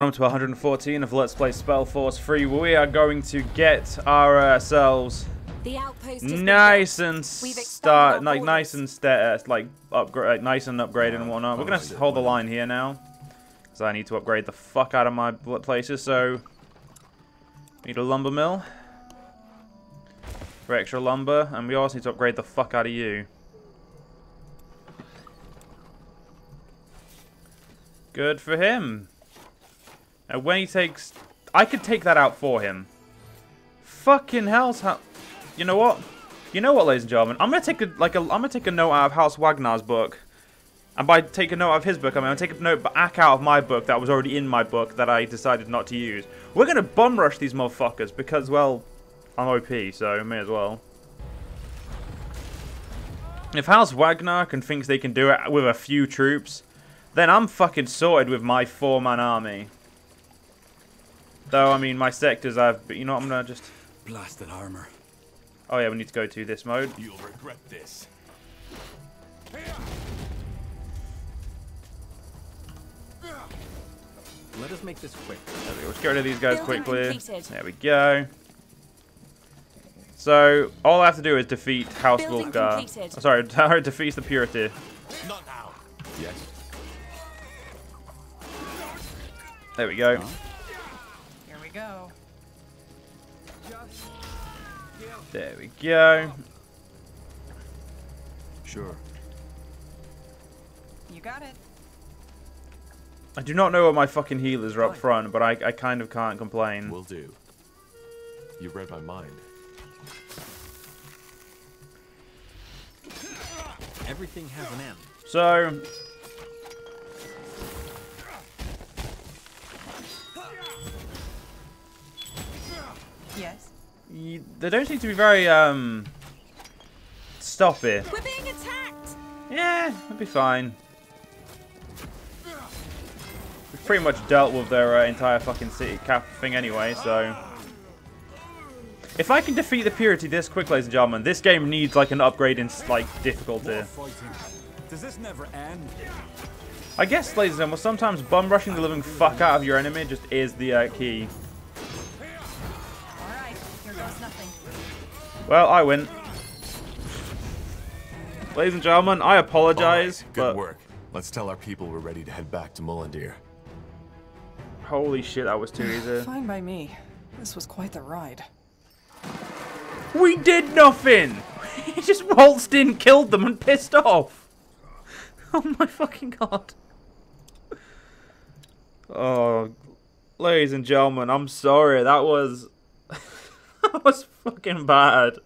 Welcome to 114 of Let's Play SpellForce 3. We are going to get ourselves nice and upgraded and whatnot. We're gonna hold the line here now, because I need to upgrade the fuck out of my places. So, need a lumber mill for extra lumber, and we also need to upgrade the fuck out of you. Good for him. Now when he takes... I could take that out for him. Fucking hell's how... You know what? You know what, ladies and gentlemen? I'm gonna take I'm gonna take a note out of House Wagnar's book. And by take a note of his book, I mean I'm gonna take a note back out of my book that was already in my book that I decided not to use. We're gonna bum rush these motherfuckers because, well, I'm OP, so may as well. If House Wagner thinks they can do it with a few troops, then I'm fucking sorted with my 4-man army. Though, I mean, my sectors but you know what, I'm gonna just... Blasted armor. Oh yeah, we need to go to this mode. You'll regret this. Let us make this quick. There we go. Let's get rid of these guys quickly. There we go. So, all I have to do is defeat House Wolfgar. Oh, sorry, defeat the Purity. Not now. Yes. There we go. Here we go. There we go. Sure. You got it. I do not know what my fucking healers are up front, but I kind of can't complain. Will do. You read my mind. Everything has an end. So... Yes. They don't seem to be very, Stop it. We're being attacked! Yeah, it'll be fine. We've pretty much dealt with their entire fucking city cap thing anyway, so... If I can defeat the Purity this quick, ladies and gentlemen, this game needs, like, an upgrade in, like, difficulty. Does this never end? I guess, ladies and gentlemen, sometimes bum rushing the living fuck out of your enemy just is the, key. Well, I win. Ladies and gentlemen, I apologize, right, good work. Let's tell our people we're ready to head back to Mullendeer. Holy shit, that was too easy. Fine by me. This was quite the ride. We did nothing! He just waltzed in, killed them, and pissed off! Oh my fucking god. Oh, ladies and gentlemen, I'm sorry, that was... that was fucking bad.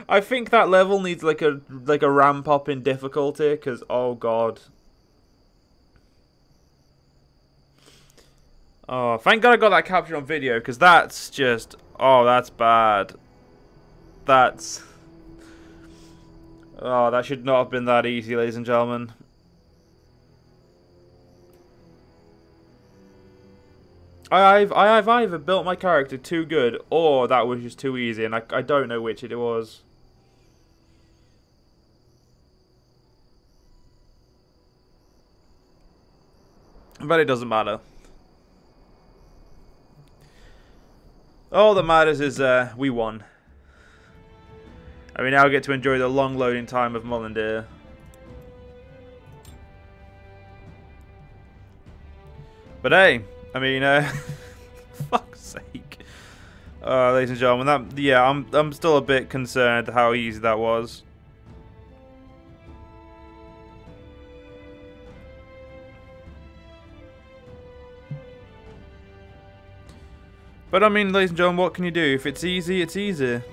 I think that level needs like a ramp up in difficulty, because oh god. Oh, thank god I got that captured on video, because that's just, oh, that's bad. That's, oh, that should not have been that easy, ladies and gentlemen. I've either built my character too good, or that was just too easy, and I don't know which it was. But it doesn't matter. All that matters is we won. And we now get to enjoy the long loading time of Mullendeer. But hey, I mean, fuck's sake. Ladies and gentlemen, yeah, I'm still a bit concerned how easy that was. But I mean, ladies and gentlemen, what can you do? If it's easy, it's easy.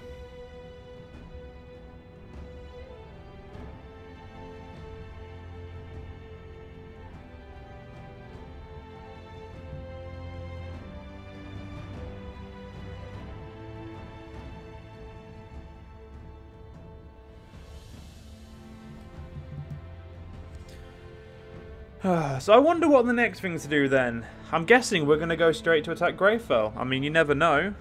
So I wonder what the next thing to do then. I'm guessing we're going to go straight to attack Greyfell. I mean, you never know.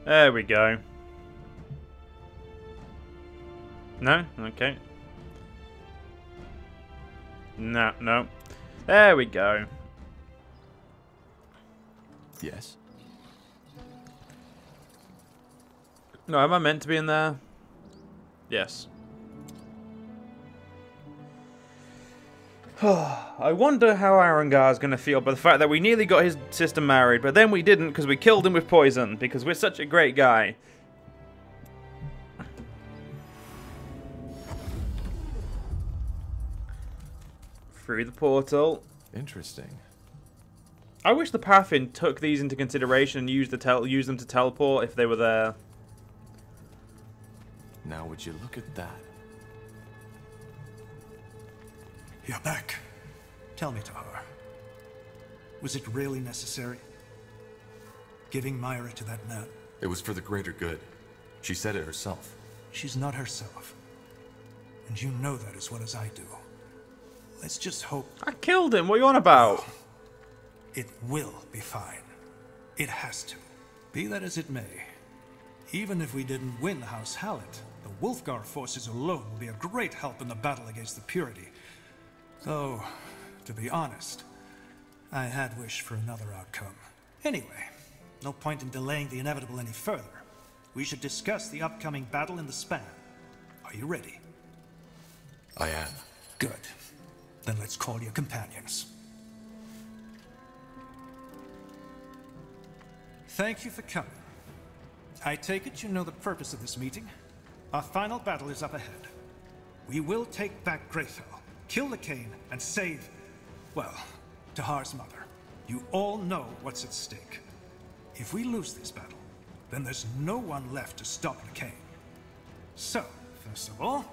There we go. No? Okay. No, no. There we go. Yes? No, am I meant to be in there? Yes. I wonder how Arangar is going to feel by the fact that we nearly got his sister married, but then we didn't because we killed him with poison, because we're such a great guy. Through the portal. Interesting. I wish the Pathin took these into consideration and used them to teleport if they were there. Now would you look at that? You're back. Tell me, Tahar. Was it really necessary? Giving Myra to that man? It was for the greater good. She said it herself. She's not herself. And you know that as well as I do. Let's just hope I killed him. What are you on about? it will be fine. It has to. Be that as it may. Even if we didn't win House Hallett, the Wolfgar forces alone will be a great help in the battle against the Purity. Though, to be honest, I had wished for another outcome. Anyway, no point in delaying the inevitable any further. We should discuss the upcoming battle in the span. Are you ready? I am. Good. Then let's call your companions. Thank you for coming. I take it you know the purpose of this meeting. Our final battle is up ahead. We will take back Greyfell, kill Lacaine, and save, well, Tahar's mother. You all know what's at stake. If we lose this battle, then there's no one left to stop Lacaine. So, first of all,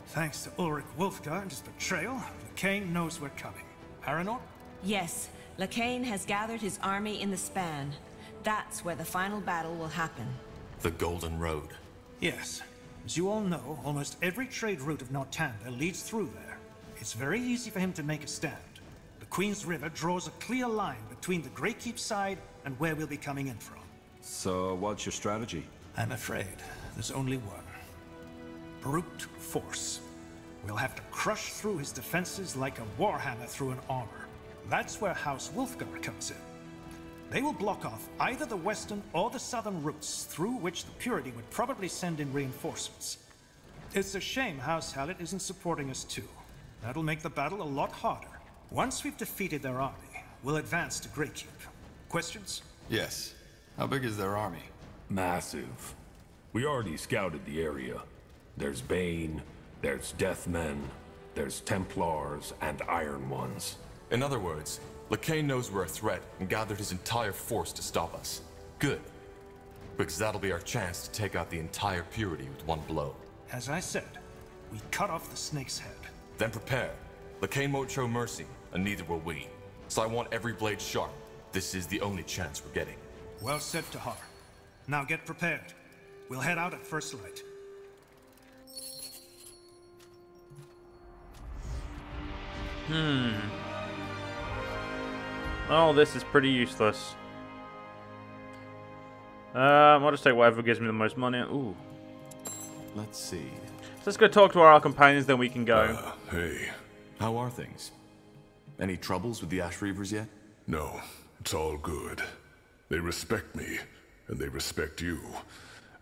thanks to Ulrich Wolfgar and his betrayal, Lacaine knows we're coming. Aonir? Yes, Lacaine has gathered his army in the span. That's where the final battle will happen. The Golden Road. Yes. As you all know, almost every trade route of Nortanda leads through there. It's very easy for him to make a stand. The Queen's River draws a clear line between the Greykeep side and where we'll be coming in from. So, what's your strategy? I'm afraid there's only one. Brute force. We'll have to crush through his defenses like a warhammer through an armor. That's where House Wolfgar comes in. They will block off either the western or the southern routes through which the Purity would probably send in reinforcements. It's a shame House Hallett isn't supporting us too. That'll make the battle a lot harder. Once we've defeated their army, we'll advance to Greykeep. Questions? Yes. How big is their army? Massive. We already scouted the area. There's Bane, there's Deathmen, there's Templars, and Iron Ones. In other words, Lacaine knows we're a threat and gathered his entire force to stop us. Good. Because that'll be our chance to take out the entire Purity with one blow. As I said, we cut off the snake's head. Then prepare. Lacaine won't show mercy, and neither will we. So I want every blade sharp. This is the only chance we're getting. Well said, Tahar. Now get prepared. We'll head out at first light. Oh, this is pretty useless. I'll just take whatever gives me the most money. Ooh. Let's see. So let's go talk to our companions, then we can go. Hey. How are things? Any troubles with the Ash Reavers yet? No, it's all good. They respect me, and they respect you.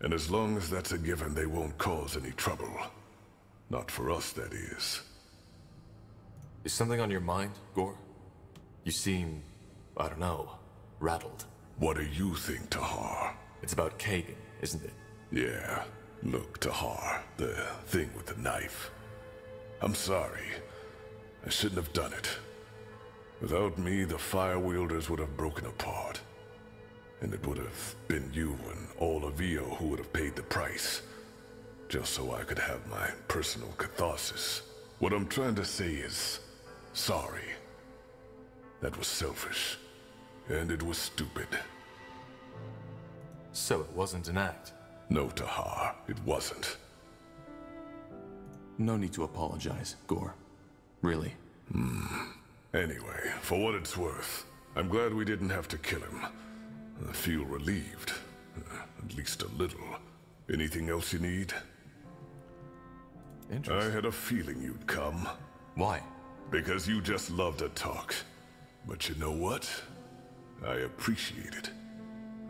And as long as that's a given, they won't cause any trouble. Not for us, that is. Is something on your mind, Gore? You seem, I don't know, rattled. What do you think, Tahar? It's about Kagan, isn't it? Yeah. Look, Tahar, the thing with the knife. I'm sorry. I shouldn't have done it. Without me, the Fire Wielders would have broken apart. And it would have been you and all of Io who would have paid the price. Just so I could have my personal catharsis. What I'm trying to say is, sorry. That was selfish. And it was stupid. So it wasn't an act? No, Tahar, it wasn't. No need to apologize, Gore. Really. Anyway, for what it's worth, I'm glad we didn't have to kill him. I feel relieved. At least a little. Anything else you need? Interesting. I had a feeling you'd come. Why? Because you just love to talk. But you know what? I appreciate it.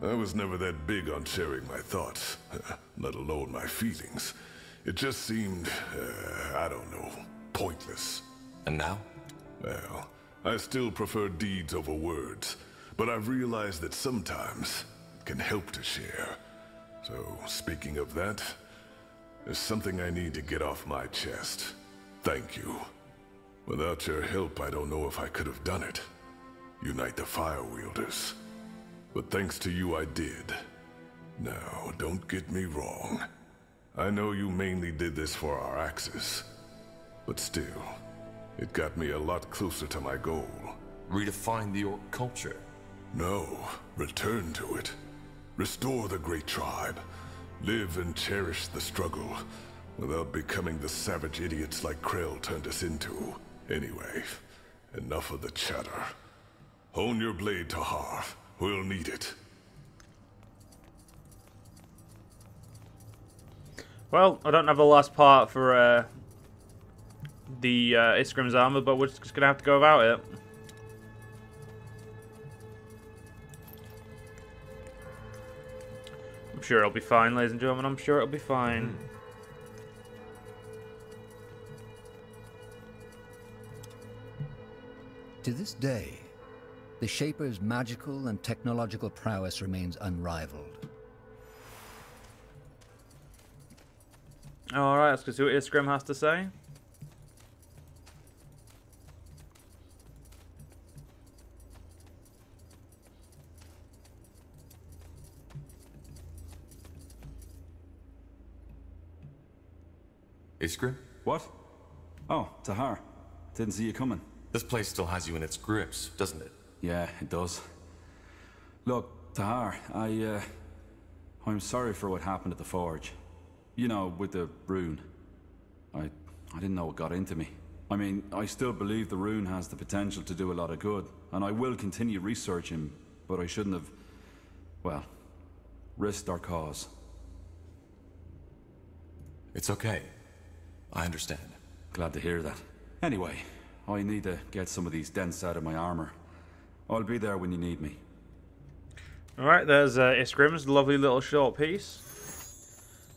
I was never that big on sharing my thoughts, let alone my feelings. It just seemed, I don't know, pointless. And now? Well, I still prefer deeds over words, but I've realized that sometimes it can help to share. So, speaking of that, there's something I need to get off my chest. Thank you. Without your help, I don't know if I could have done it. Unite the fire wielders. But thanks to you, I did. Now, don't get me wrong. I know you mainly did this for our axes. But still, it got me a lot closer to my goal. Redefine the orc culture. No, return to it. Restore the great tribe. Live and cherish the struggle, without becoming the savage idiots like Krell turned us into. Anyway, enough of the chatter. Hone your blade, Tahar. We'll need it. Well, I don't have the last part for the Iskrim's armor, but we're just gonna have to go about it. I'm sure it'll be fine, ladies and gentlemen. I'm sure it'll be fine. To this day, the Shaper's magical and technological prowess remains unrivaled. Alright, let's go see what Iskrim has to say. Iskrim? What? Oh, Tahar. Didn't see you coming. This place still has you in its grips, doesn't it? Yeah, it does. Look, Tahar, I'm sorry for what happened at the forge. You know, with the rune. I didn't know what got into me. I mean, I still believe the rune has the potential to do a lot of good, and I will continue researching, but I shouldn't have, well, risked our cause. It's okay. I understand. Glad to hear that. Anyway, I need to get some of these dents out of my armor. I'll be there when you need me. Alright, there's Iskrim's lovely little short piece.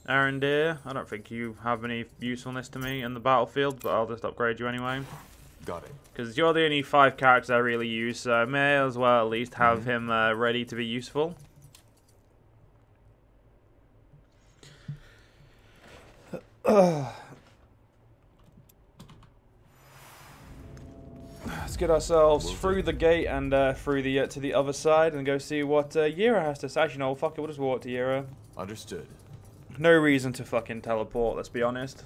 Aonir, I don't think you have any usefulness to me in the battlefield, but I'll just upgrade you anyway. Got it. Because you're the only 5 characters I really use, so I may as well at least have him ready to be useful. Let's get ourselves through the gate and through the to the other side and go see what Yira has to say. Actually, no, fuck it, we'll just walk to Yira. Understood. No reason to fucking teleport, let's be honest.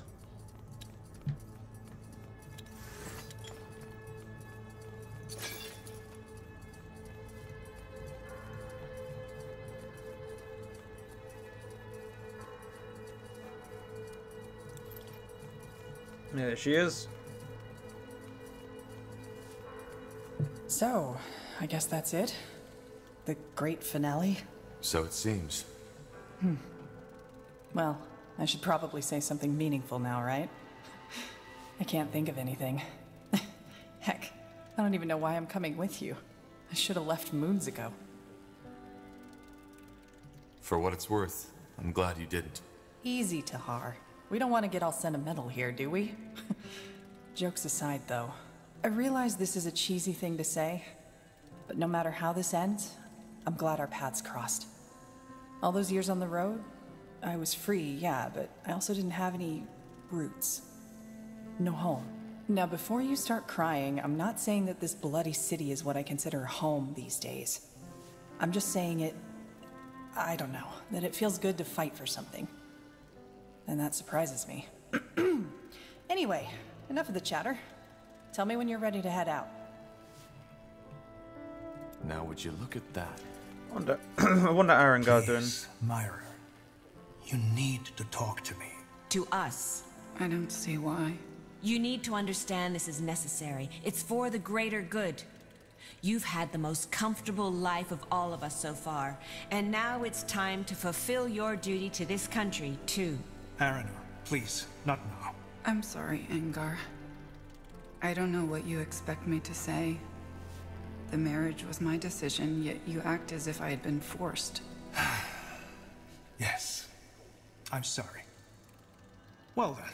Yeah, there she is. So, I guess that's it? The great finale? So it seems. Well, I should probably say something meaningful now, right? I can't think of anything. Heck, I don't even know why I'm coming with you. I should have left moons ago. For what it's worth, I'm glad you didn't. Easy, Tahar. We don't want to get all sentimental here, do we? Jokes aside, though, I realize this is a cheesy thing to say, but no matter how this ends, I'm glad our paths crossed. All those years on the road, I was free, yeah, but I also didn't have any roots. No home. Now, before you start crying, I'm not saying that this bloody city is what I consider home these days. I'm just saying it, I don't know, that it feels good to fight for something. And that surprises me. Anyway, enough of the chatter. Tell me when you're ready to head out. Now would you look at that? I wonder how Arengar's doing. Myra, you need to talk to me. To us. I don't see why. You need to understand this is necessary. It's for the greater good. You've had the most comfortable life of all of us so far, and now it's time to fulfill your duty to this country, too. Aonir, please, not now. I'm sorry, Angar. I don't know what you expect me to say. The marriage was my decision, yet you act as if I had been forced. Yes. I'm sorry. Well then,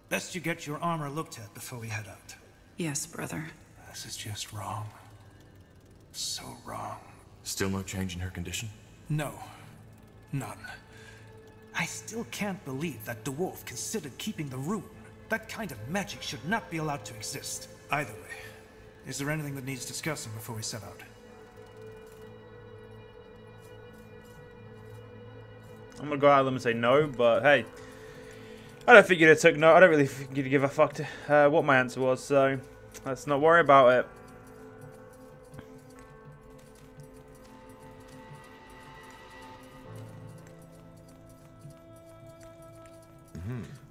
best you get your armor looked at before we head out. Yes, brother. This is just wrong. So wrong. Still no change in her condition? No. None. I still can't believe that dwarf considered keeping the rune. That kind of magic should not be allowed to exist. Either way, is there anything that needs discussing before we set out? I'm gonna go out of them and say no, but hey, I don't think you'd have took no. I don't really think you'd give a fuck to what my answer was, so let's not worry about it.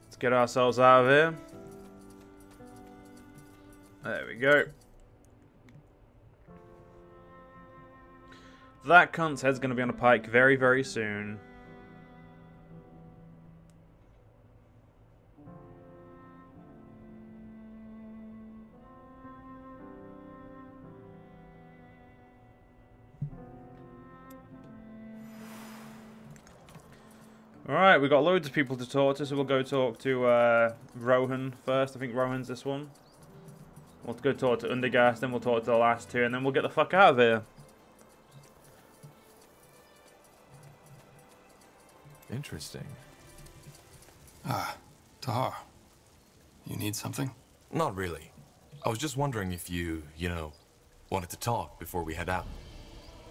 Let's get ourselves out of here. There we go. That cunt's head's going to be on a pike very, very soon. Alright, we've got loads of people to talk to, so we'll go talk to Rohan first. I think Rohan's this one. We'll go talk to Undergast, then we'll talk to the last two, and then we'll get the fuck out of here. Interesting. Ah, Tahar. You need something? Not really. I was just wondering if you know, wanted to talk before we head out.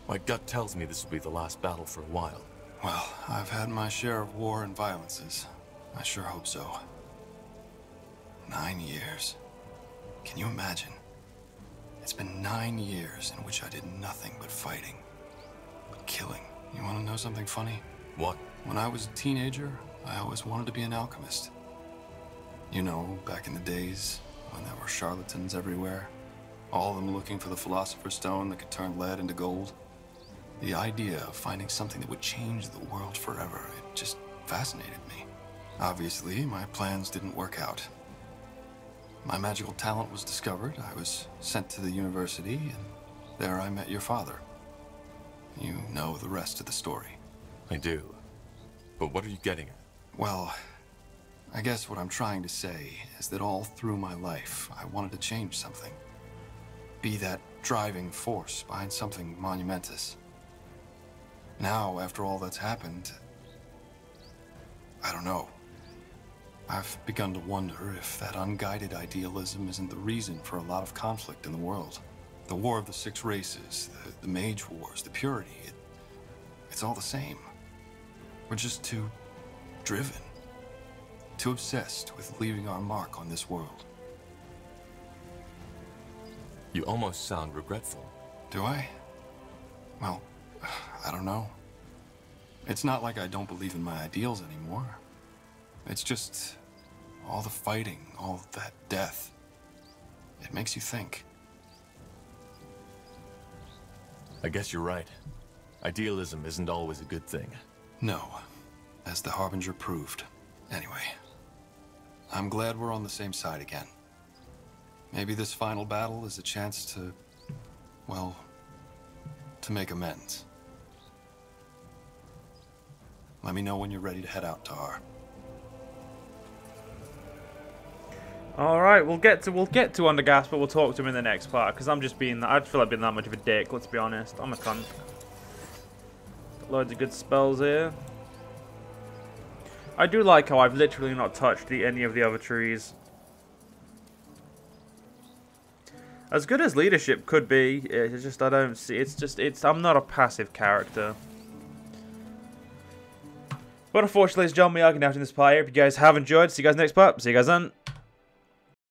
My gut tells me this will be the last battle for a while. Well, I've had my share of war and violences. I sure hope so. 9 years. Can you imagine? It's been 9 years in which I did nothing but fighting. But killing. You want to know something funny? What? When I was a teenager, I always wanted to be an alchemist. You know, back in the days when there were charlatans everywhere. All of them looking for the Philosopher's Stone that could turn lead into gold. The idea of finding something that would change the world forever, it just fascinated me. Obviously, my plans didn't work out. My magical talent was discovered, I was sent to the university, and there I met your father. You know the rest of the story. I do. But what are you getting at? Well, I guess what I'm trying to say is that all through my life, I wanted to change something. Be that driving force behind something monumentous. Now, after all that's happened, I don't know. I've begun to wonder if that unguided idealism isn't the reason for a lot of conflict in the world. The War of the Six Races, the Mage Wars, the Purity, it's all the same. We're just too driven, too obsessed with leaving our mark on this world. You almost sound regretful. Do I? Well, I don't know. It's not like I don't believe in my ideals anymore. It's just all the fighting, all that death. It makes you think. I guess you're right. Idealism isn't always a good thing. No, as the Harbinger proved. Anyway, I'm glad we're on the same side again. Maybe this final battle is a chance to, well, to make amends. Let me know when you're ready to head out, Tahar. All right, we'll get to Undergast, but we'll talk to him in the next part because I feel like being that much of a dick. Let's be honest, I'm a cunt. Loads of good spells here. I do like how I've literally not touched any of the other trees. As good as leadership could be, it's just I don't see. I'm not a passive character. But unfortunately, it's John Miyagi out in this part. I hope you guys have enjoyed. See you guys next part. See you guys then.